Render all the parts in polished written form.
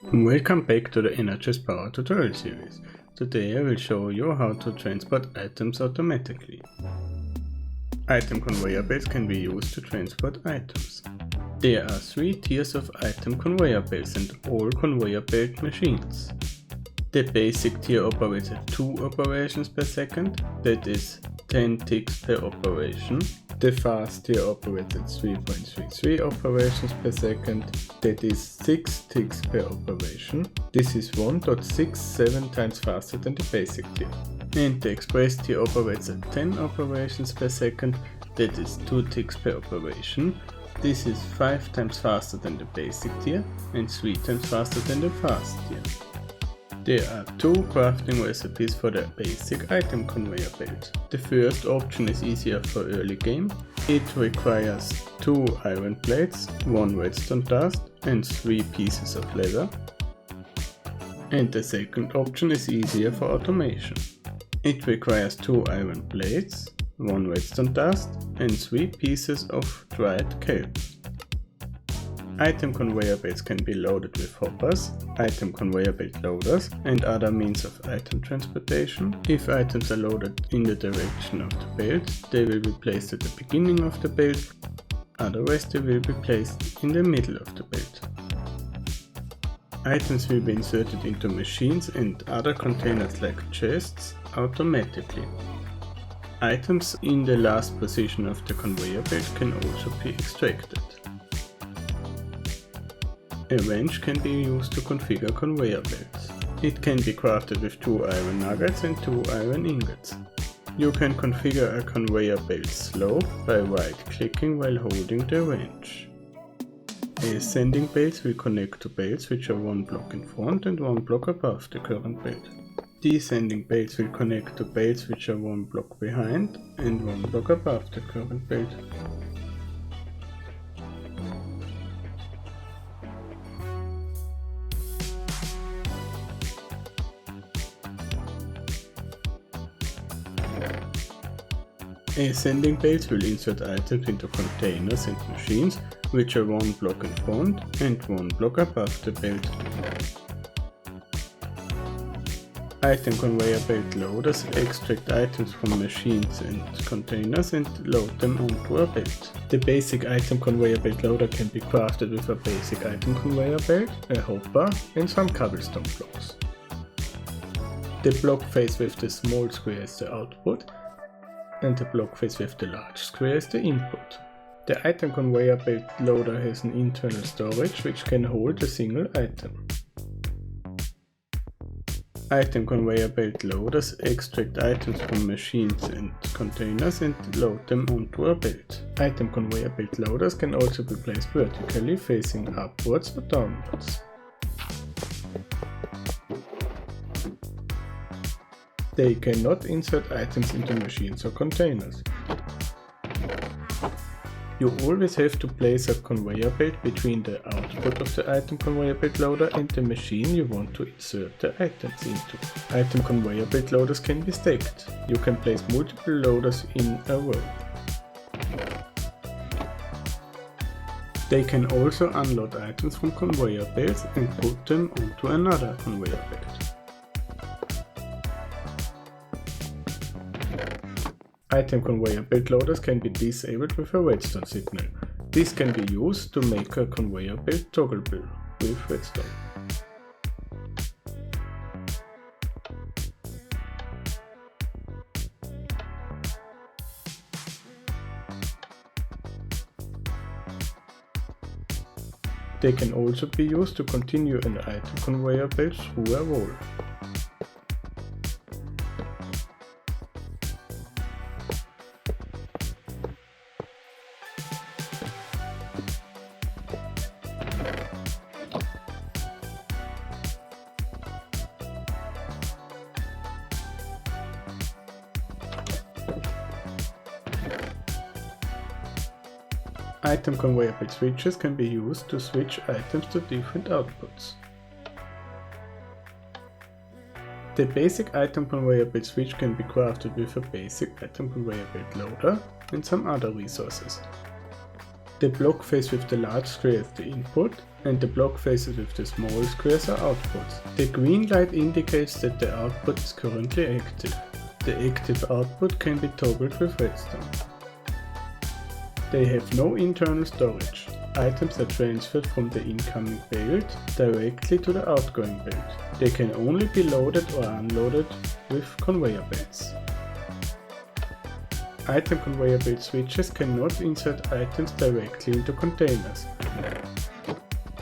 Welcome back to the Energized Power tutorial series. Today I will show you how to transport items automatically. Item conveyor belts can be used to transport items. There are 3 tiers of item conveyor belts and all conveyor belt machines. The basic tier operates at 2 operations per second, that is 10 ticks per operation. The fast tier operates at 3.33 operations per second, that is 6 ticks per operation. This is 1.67 times faster than the basic tier. And the express tier operates at 10 operations per second, that is 2 ticks per operation. This is 5 times faster than the basic tier and 3 times faster than the fast tier. There are 2 crafting recipes for the basic item conveyor belt. The first option is easier for early game. It requires 2 iron plates, 1 redstone dust and 3 pieces of leather. And the second option is easier for automation. It requires 2 iron plates, 1 redstone dust and 3 pieces of dried kelp. Item conveyor belts can be loaded with hoppers, item conveyor belt loaders and other means of item transportation. If items are loaded in the direction of the belt, they will be placed at the beginning of the belt, otherwise they will be placed in the middle of the belt. Items will be inserted into machines and other containers like chests automatically. Items in the last position of the conveyor belt can also be extracted. A wrench can be used to configure conveyor belts. It can be crafted with 2 iron nuggets and 2 iron ingots. You can configure a conveyor belt slope by right-clicking while holding the wrench. Ascending belts will connect to belts which are 1 block in front and 1 block above the current belt. Descending belts will connect to belts which are 1 block behind and 1 block above the current belt. Ascending belts will insert items into containers and machines which are 1 block in front and 1 block above the belt. Item conveyor belt loaders extract items from machines and containers and load them onto a belt. The basic item conveyor belt loader can be crafted with a basic item conveyor belt, a hopper and some cobblestone blocks. The block face with the small square is the output and the block face with the large square is the input. The item conveyor belt loader has an internal storage which can hold a single item. Item conveyor belt loaders extract items from machines and containers and load them onto a belt. Item conveyor belt loaders can also be placed vertically facing upwards or downwards. They cannot insert items into machines or containers. You always have to place a conveyor belt between the output of the item conveyor belt loader and the machine you want to insert the items into. Item conveyor belt loaders can be stacked. You can place multiple loaders in a row. They can also unload items from conveyor belts and put them onto another conveyor belt. Item conveyor belt loaders can be disabled with a redstone signal. This can be used to make a conveyor belt toggleable with redstone. They can also be used to continue an item conveyor belt through a wall. Item conveyor belt switches can be used to switch items to different outputs. The basic item conveyor belt switch can be crafted with a basic item conveyor belt loader and some other resources. The block face with the large square is the input, and the block faces with the small squares are outputs. The green light indicates that the output is currently active. The active output can be toggled with redstone. They have no internal storage. Items are transferred from the incoming belt directly to the outgoing belt. They can only be loaded or unloaded with conveyor belts. Item conveyor belt switches cannot insert items directly into containers.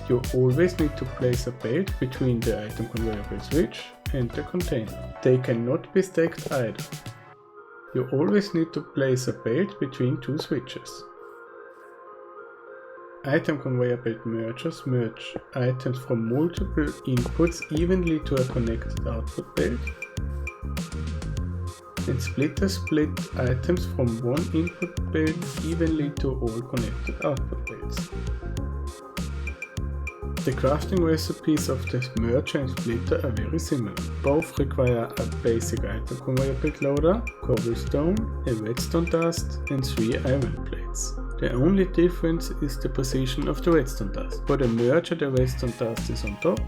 You always need to place a belt between the item conveyor belt switch and the container. They cannot be stacked either. You always need to place a belt between two switches. Item conveyor belt mergers merge items from multiple inputs evenly to a connected output belt, and splitters split items from one input belt evenly to all connected output belts. The crafting recipes of the merger and splitter are very similar. Both require a basic item conveyor belt loader, cobblestone, a redstone dust, and 3 iron plates. The only difference is the position of the redstone dust. For the merger the redstone dust is on top,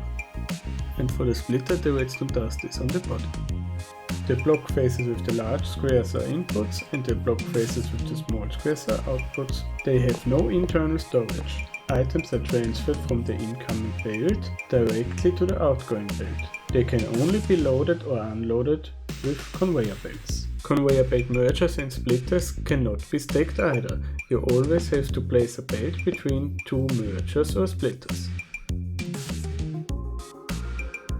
and for the splitter the redstone dust is on the bottom. The block faces with the large squares are inputs, and the block faces with the small squares are outputs. They have no internal storage. Items are transferred from the incoming belt directly to the outgoing belt. They can only be loaded or unloaded with conveyor belts. Conveyor belt mergers and splitters cannot be stacked either. You always have to place a belt between two mergers or splitters.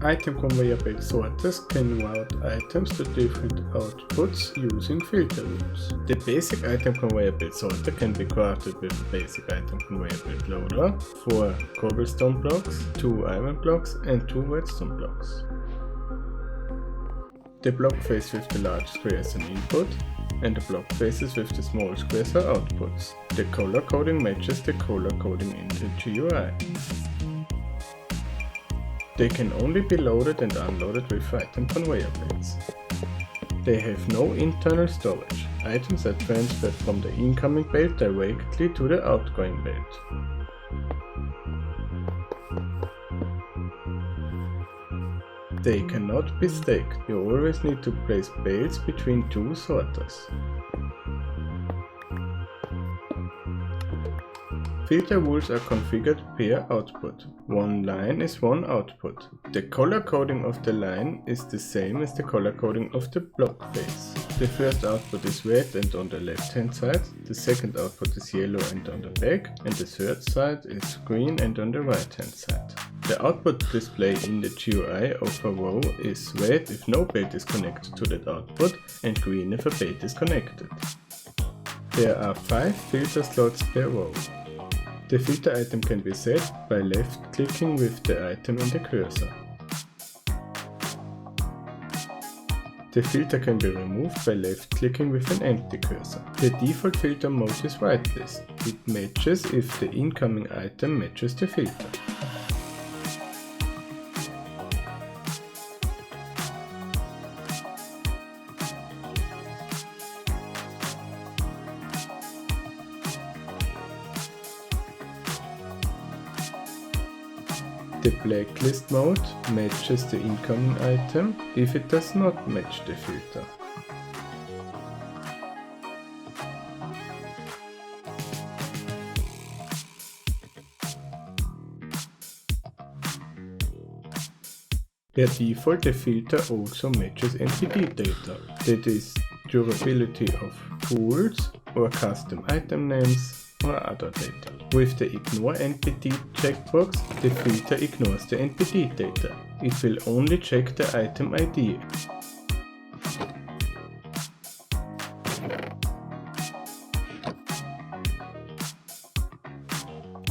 Item conveyor belt sorters can route items to different outputs using filter rules. The basic item conveyor belt sorter can be crafted with a basic item conveyor belt loader, 4 cobblestone blocks, 2 iron blocks and 2 redstone blocks. The block face with the large square is an input, and the block faces with the small squares are outputs. The color coding matches the color coding in the GUI. They can only be loaded and unloaded with item conveyor belts. They have no internal storage. Items are transferred from the incoming belt directly to the outgoing belt. They cannot be stacked. You always need to place belts between two sorters. Filter rules are configured per output. One line is one output. The color coding of the line is the same as the color coding of the block face. The first output is red and on the left hand side, the second output is yellow and on the back, and the third side is green and on the right hand side. The output display in the GUI of a row is red if no belt is connected to that output and green if a belt is connected. There are 5 filter slots per row. The filter item can be set by left clicking with the item in the cursor. The filter can be removed by left clicking with an empty cursor. The default filter mode is whitelist. It matches if the incoming item matches the filter. The blacklist mode matches the incoming item if it does not match the filter. Per default, the filter also matches NPD data, that is, durability of tools or custom item names or other data. With the Ignore NPD checkbox, the filter ignores the NPD data. It will only check the item ID.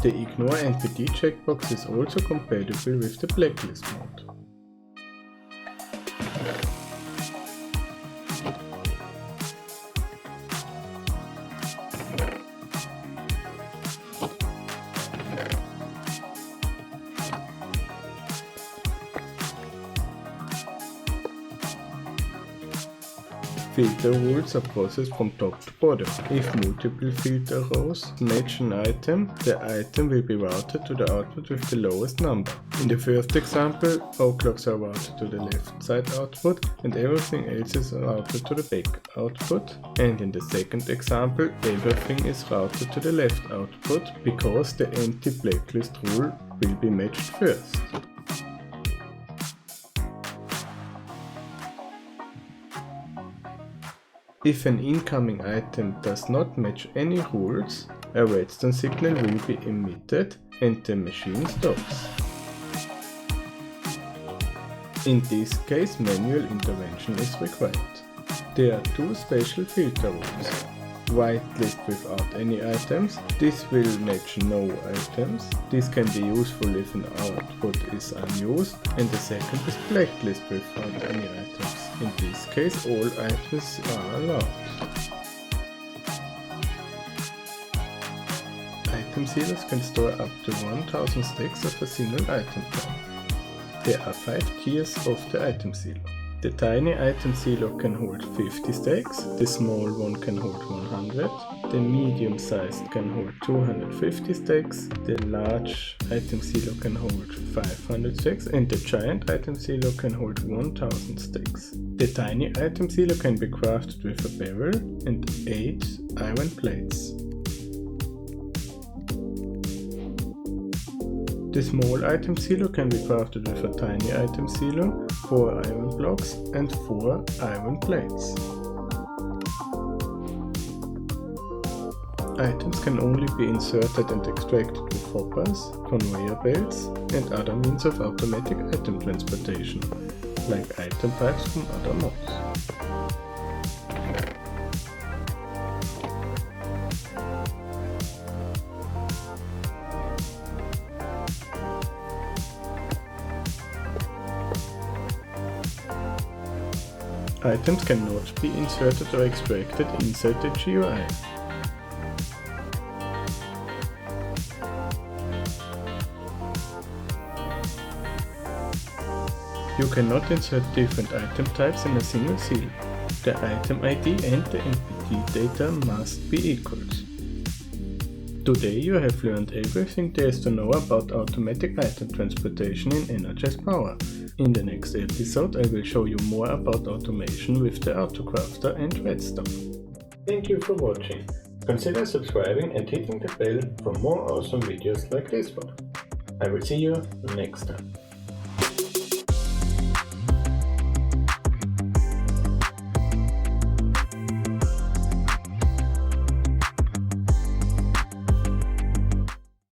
The Ignore NPD checkbox is also compatible with the blacklist mode. Filter rules are processed from top to bottom. If multiple filter rows match an item, the item will be routed to the output with the lowest number. In the first example, overclocks are routed to the left side output and everything else is routed to the back output. And in the second example, everything is routed to the left output because the empty blacklist rule will be matched first. If an incoming item does not match any rules, a redstone signal will be emitted and the machine stops. In this case, manual intervention is required. There are two special filter rules. Whitelist without any items. This will match no items. This can be useful if an output is unused. And the second is blacklist without any items. In this case, all items are allowed. Item silos can store up to 1000 stacks of a single item type. There are 5 tiers of the item silo. The tiny item silo can hold 50 stacks, the small one can hold 100, the medium sized can hold 250 stacks, the large item silo can hold 500 stacks and the giant item silo can hold 1000 stacks. The tiny item silo can be crafted with a barrel and 8 iron plates. The small item silo can be crafted with a tiny item silo, 4 iron blocks and 4 iron plates. Items can only be inserted and extracted with hoppers, conveyor belts and other means of automatic item transportation, like item pipes from other mods. Items cannot be inserted or extracted inside the GUI. You cannot insert different item types in a single silo. The item ID and the NPT data must be equals. Today you have learned everything there is to know about automatic item transportation in Energized Power. In the next episode I will show you more about automation with the AutoCrafter and Redstone. Thank you for watching. Consider subscribing and hitting the bell for more awesome videos like this one. I will see you next time.